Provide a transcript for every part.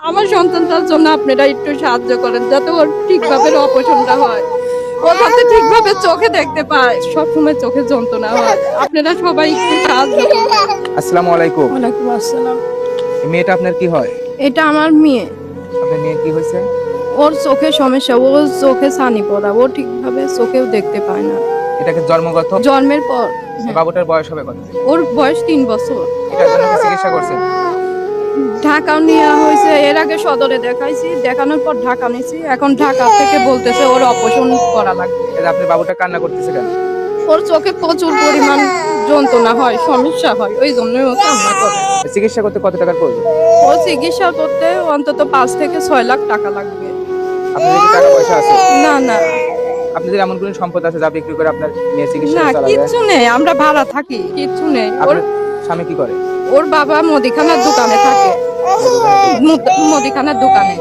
আমার সন্তানটার জন্য আপনারা একটু সাহায্য করেন যাতে ওর ঠিকভাবে অপারেশনটা হয়, ও যাতে ঠিকভাবে চোখে দেখতে পায়, সবসময় চোখে যন্ত্রণা হয়। আপনারা সবাই একটু সাহায্য করুন। আসসালামু আলাইকুম। ওয়ালাইকুম আসসালাম। এই মেয়েটা আপনার কি হয়? এটা আমার মেয়ে। আপনার মেয়ের কি হয়েছে? ওর চোখে সমস্যা, ও চোখে ছানি পড়া, ও ঠিকভাবে চোখেও দেখতে পায় না। এটাকে জন্মগত? জন্মের পর। বাবুটার বয়স হবে কত? ওর বয়স 3 বছর। এটার জন্য কি চিকিৎসা করছেন? ঢাকাও নেওয়া হয়েছে, এর আগে সদরে দেখাইছি, দেখানোর পর ঢাকা নিয়েছি, এখন ঢাকা থেকে বলতেছে ওর অপারেশন করা লাগবে। এই যে আপনার বাবুটা কান্না করতেছে কেন? ওর চোখে প্রচুর পরিমাণ যন্ত্রণা হয়, সমস্যা হয়, ওই জন্যই ও কান্না করে। চিকিৎসা করতে কত টাকার প্রয়োজন? ও চিকিৎসা করতে অন্তত 5 থেকে 6 লাখ টাকা লাগবে। আপনাদের কি টাকা পয়সা আছে? না না আপনাদের এমন কোনো সম্পদ আছে যা বিক্রি করে আপনার মেয়ের চিকিৎসা না, চালাবে? কিচ্ছু নেই, আমরা ভাড়া থাকি, কিচ্ছু নেই। ওর আপনার স্বামী কি করে? ওর বাবা মুদিখানার দোকানে থাকে, মুদিখানার দোকানে।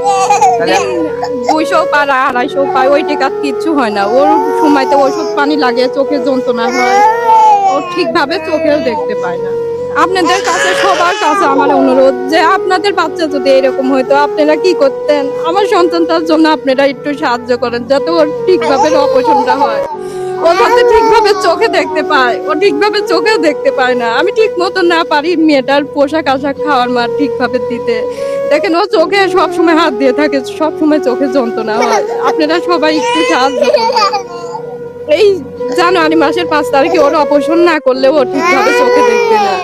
তাহলে 200 পার 250 পায়, ওই টাকা কিচ্ছু হয় না। ওর সময়তে ওষুধ পানি লাগে, চোখে যন্ত্রণা হয়, ও ঠিকভাবে চোখেও দেখতে পায় না। আপনাদের কাছে, সবার কাছে আমার অনুরোধ যে আপনাদের বাচ্চা যদি এরকম হইতো আপনারা কি করতেন? আমার সন্তানটার জন্য আপনারা একটু সাহায্য করেন যাতে ওর ঠিকভাবে অপারেশনটা হয়, ও যাতে ঠিকভাবে চোখে দেখতে পায়, ও ঠিকভাবে চোখেও দেখতে পায় না। আমি ঠিক মতো না পারি মেয়েটার পোশাক আশাক খাওয়ার মার ঠিকভাবে দিতে। দেখেন ও চোখে সবসময় হাত দিয়ে থাকে, সবসময় চোখে যন্ত্রণা হয়। আপনারা সবাই একটু সাহায্য করুন। এই জানুয়ারি মাসের 5 তারিখে ওর অপারেশন না করলে ও ঠিকভাবে চোখে দেখবে না।